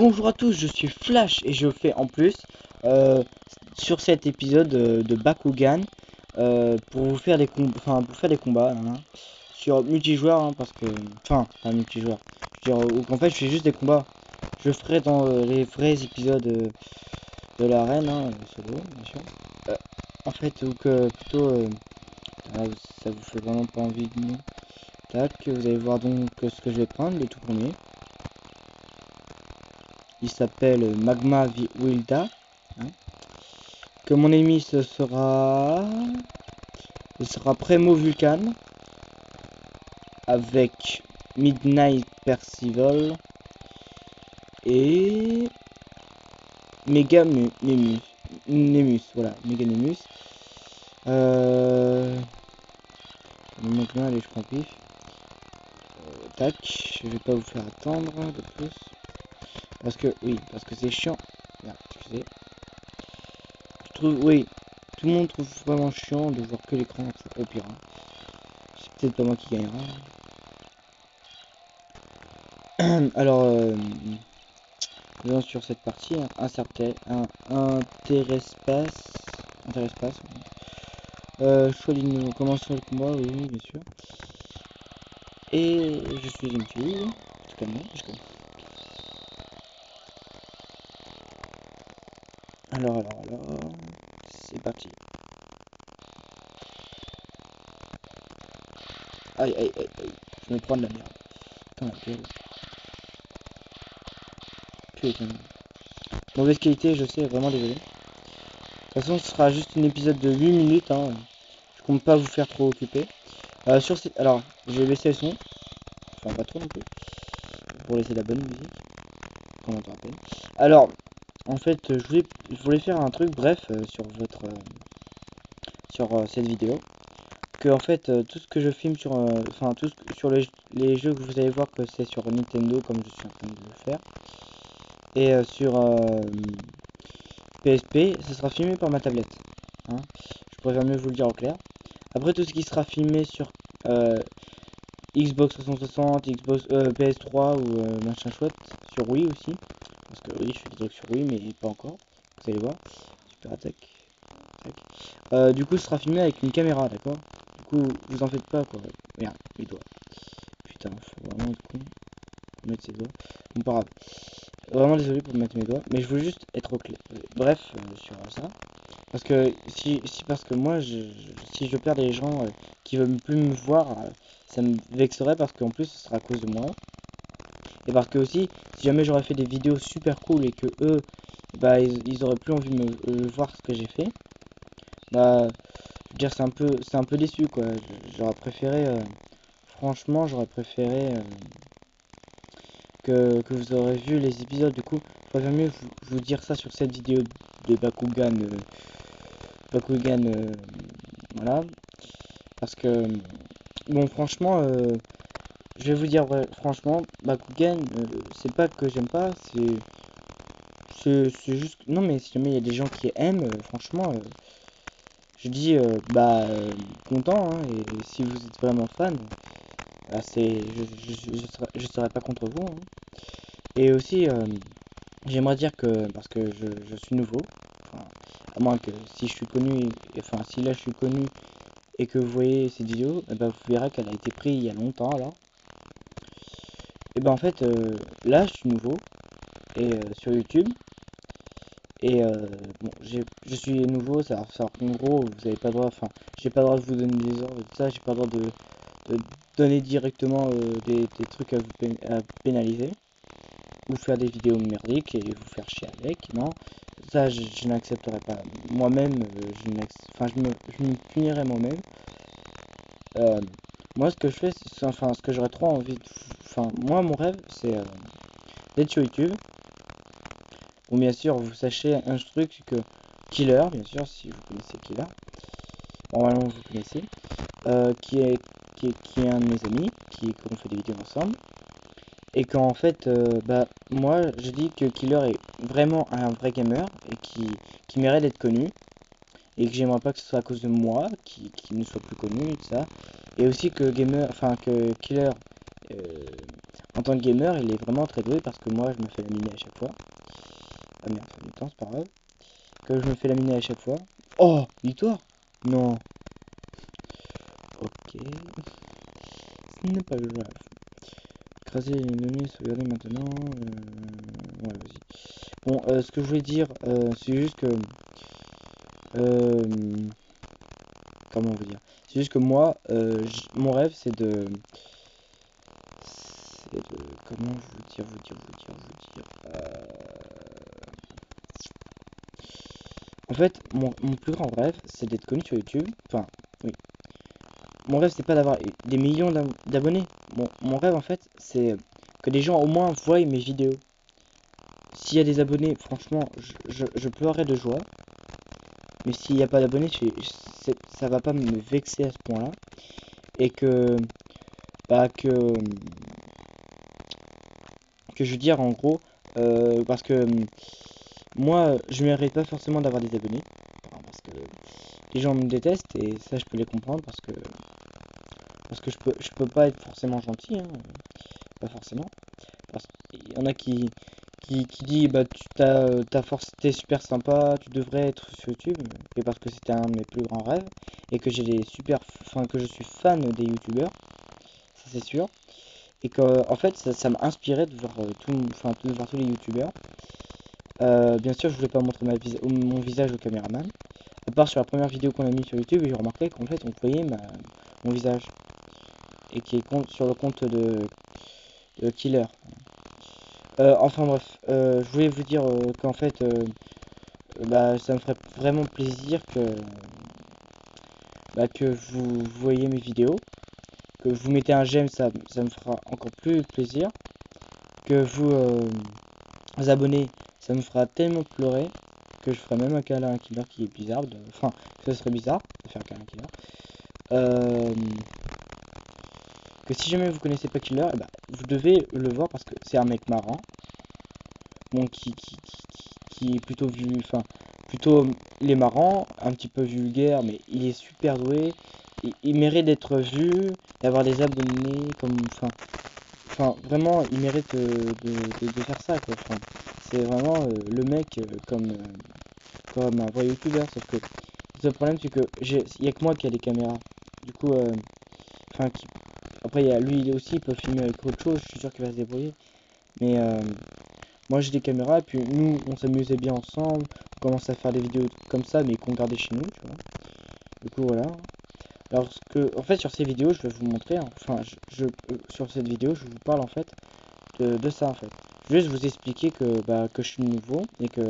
Bonjour à tous, je suis Flash et je fais en plus sur cet épisode de Bakugan pour vous faire des combats hein, sur multijoueur parce que pas multijoueur. Je veux dire, en fait je fais juste des combats. Je ferai dans les vrais épisodes de l'arène solo bien sûr. En fait ou que plutôt ça vous fait vraiment pas envie de nous. Tac, vous allez voir donc ce que je vais prendre le tout premier. Il s'appelle Magma Wilda. Hein. Que mon ennemi ce sera Premo Vulcan avec Midnight Percival et Mega Nemus, voilà, Mega Nemus. Le Magma, allez, je prends pif. Tac, je vais pas vous faire attendre de plus. Parce que c'est chiant. Merde, excusez. Je trouve, oui, tout le monde trouve vraiment chiant de voir que l'écran, c'est au pire. Hein. C'est peut-être pas moi qui gagnera. Alors, sur cette partie, interespace. Choix du nouveau, commençons le combat, oui, bien sûr. Et je suis une fille, en tout cas moi, je connais. Alors, c'est parti. Aïe, je me prends de la merde. Putain, la gueule. Putain. Mauvaise qualité, je sais, vraiment désolé. De toute façon, ce sera juste un épisode de 8 minutes, hein. Je compte pas vous faire trop occuper. Alors, je vais baisser le son. Enfin, pas trop non plus. Pour laisser la bonne musique. On entend à peine. Alors, en fait, je voulais faire un truc bref sur cette vidéo. Que en fait, tout ce que je filme sur, sur les jeux que vous allez voir que c'est sur Nintendo, comme je suis en train de le faire. Et sur PSP, ce sera filmé par ma tablette. Hein. Je préfère mieux vous le dire en clair. Après, tout ce qui sera filmé sur Xbox 360, PS3 ou machin chouette, sur Wii aussi. Parce que oui, je fais des trucs sur Wii, mais pas encore. Vous allez voir. Super attaque. Du coup, ce sera filmé avec une caméra, d'accord. Du coup, vous en faites pas, quoi. Merde, les doigts. Putain, faut vraiment être con. Mettre ses doigts. Bon, pas grave. Vraiment désolé pour mettre mes doigts, mais je veux juste être au clair. Bref, sur ça. Parce que parce que moi, si je perds des gens qui veulent plus me voir, ça me vexerait parce qu'en plus, ce sera à cause de moi. Et parce que aussi, si jamais j'aurais fait des vidéos super cool et que eux, bah, ils auraient plus envie de me voir ce que j'ai fait, bah, je veux dire, c'est un peu déçu, quoi. J'aurais préféré, franchement, j'aurais préféré que vous aurez vu les épisodes. Du coup, je préfère mieux vous dire ça sur cette vidéo de Bakugan, voilà. Parce que, bon, franchement, je vais vous dire, ouais, franchement, Bakugan, c'est pas que j'aime pas, c'est juste, non, mais si jamais il y a des gens qui aiment, franchement, je dis, content, hein, et si vous êtes vraiment fan, bah, je serai pas contre vous, hein. Et aussi, j'aimerais dire que, parce que je suis nouveau, enfin, à moins que si je suis connu, enfin, si là je suis connu et que vous voyez cette vidéo, eh ben, vous verrez qu'elle a été prise il y a longtemps, alors. Et ben en fait, là je suis nouveau, et sur YouTube, et bon, je suis nouveau, ça en gros, vous avez pas le droit, enfin, j'ai pas le droit de vous donner des ordres, tout ça, j'ai pas le droit de donner directement des trucs à vous pénaliser, ou faire des vidéos merdiques et vous faire chier avec, non, ça je n'accepterai pas. Moi-même, je me punirai moi-même. Moi ce que je fais, ce que j'aurais trop envie de... moi mon rêve, c'est d'être sur YouTube. Bon, bien sûr, vous sachez un truc que Killer, bien sûr, si vous connaissez Killer, normalement vous connaissez, qui est un de mes amis, qu'on fait des vidéos ensemble, et qu'en fait, moi je dis que Killer est vraiment un vrai gamer et qui mérite d'être connu, et que j'aimerais pas que ce soit à cause de moi qui ne soit plus connu et tout ça, et aussi que Killer en tant que gamer, il est vraiment très doué parce que moi, je me fais laminer à chaque fois. Ah merde, du temps, c'est pas grave. Que je me fais laminer à chaque fois. Oh, victoire? Non. Ok. Ce n'est pas grave. Écraser les données, sauvegarder maintenant. Ouais, vas-y. Bon, ce que je voulais dire, c'est juste que... comment vous dire? C'est juste que moi, mon rêve, c'est de... Comment vous dire... En fait, mon plus grand rêve, c'est d'être connu sur YouTube. Enfin, oui. Mon rêve, c'est pas d'avoir des millions d'abonnés. Mon rêve, en fait, c'est que les gens au moins voient mes vidéos. S'il y a des abonnés, franchement, je pleurerais de joie. Mais s'il n'y a pas d'abonnés, ça va pas me vexer à ce point-là. Et que, bah, que je veux dire, en gros, parce que moi, je mérite pas forcément d'avoir des abonnés. Parce que les gens me détestent et ça, je peux les comprendre parce que je peux pas être forcément gentil, hein, pas forcément. Parce qu'il y en a qui dit bah t'es super sympa, tu devrais être sur YouTube, et parce que c'était un de mes plus grands rêves et que j'ai des que je suis fan des youtubeurs, ça c'est sûr, et que en fait ça m'a inspiré de voir de voir tous les youtubeurs. Bien sûr, je voulais pas montrer mon visage au caméraman, à part sur la première vidéo qu'on a mis sur YouTube, et j'ai remarqué qu'en fait on voyait mon visage et qui est sur le compte de Killer. Enfin bref, je voulais vous dire qu'en fait, bah, ça me ferait vraiment plaisir que vous voyez mes vidéos, que vous mettez un j'aime, ça me fera encore plus plaisir, que vous abonnez, ça me fera tellement pleurer, que je ferai même un câlin à un killer qui est bizarre, enfin, ce serait bizarre de faire un câlin à un killer. Que si jamais vous connaissez pas Killer, bah, vous devez le voir parce que c'est un mec marrant. Bon, qui est plutôt il est marrant, un petit peu vulgaire, mais il est super doué. Il mérite d'être vu, d'avoir des abonnés, vraiment, il mérite de faire ça, quoi. Enfin, c'est vraiment le mec comme un vrai youtubeur, sauf que le problème, c'est que il y a que moi qui a des caméras. Du coup, après, lui aussi, il peut filmer avec autre chose, je suis sûr qu'il va se débrouiller. Mais moi j'ai des caméras et puis nous on s'amusait bien ensemble, on commençait à faire des vidéos comme ça mais qu'on gardait chez nous, tu vois. Du coup voilà. Alors en fait sur ces vidéos je vais vous montrer, hein, sur cette vidéo je vous parle en fait de ça en fait. Je vais juste vous expliquer que je suis nouveau et que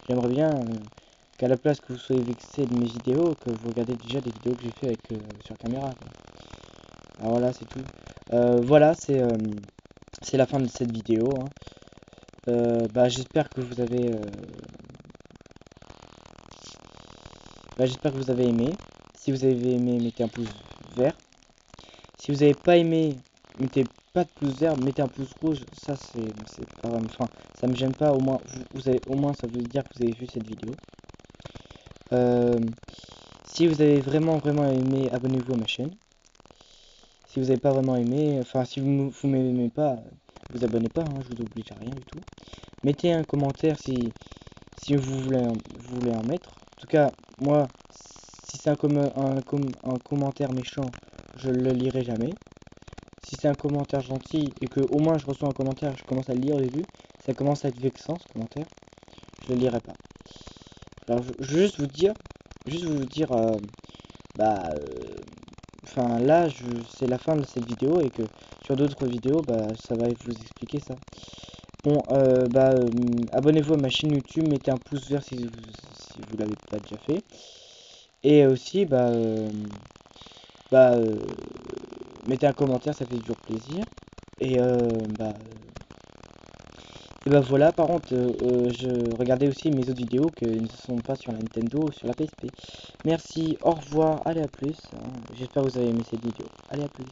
j'aimerais bien qu'à la place que vous soyez vexé de mes vidéos, que vous regardez déjà des vidéos que j'ai fait avec sur caméra, quoi. Alors voilà c'est tout. Voilà c'est la fin de cette vidéo, hein. J'espère que vous avez j'espère que vous avez aimé. Si vous avez aimé, mettez un pouce vert. Si vous n'avez pas aimé, mettez pas de pouce vert, mettez un pouce rouge. Ça c'est pas vraiment, enfin ça me gêne pas, au moins vous avez, au moins ça veut dire que vous avez vu cette vidéo. Si vous avez vraiment aimé, abonnez-vous à ma chaîne. Si vous n'avez pas vraiment aimé, enfin si vous m'aimez pas, vous abonnez pas, hein, je vous oblige à rien du tout. Mettez un commentaire si vous voulez en mettre. En tout cas, moi, si c'est un commentaire méchant, je le lirai jamais. Si c'est un commentaire gentil et que au moins je reçois un commentaire, je commence à le lire au début, ça commence à être vexant ce commentaire, je le lirai pas. Alors je veux juste vous dire, là, c'est la fin de cette vidéo et que sur d'autres vidéos, ça va vous expliquer ça. Bon, abonnez-vous à ma chaîne YouTube, mettez un pouce vert si vous l'avez pas déjà fait. Et aussi, mettez un commentaire, ça fait toujours plaisir. Et voilà, par contre, je regardais aussi mes autres vidéos qui ne sont pas sur la Nintendo ou sur la PSP. Merci, au revoir, allez à plus, hein. J'espère que vous avez aimé cette vidéo. Allez à plus.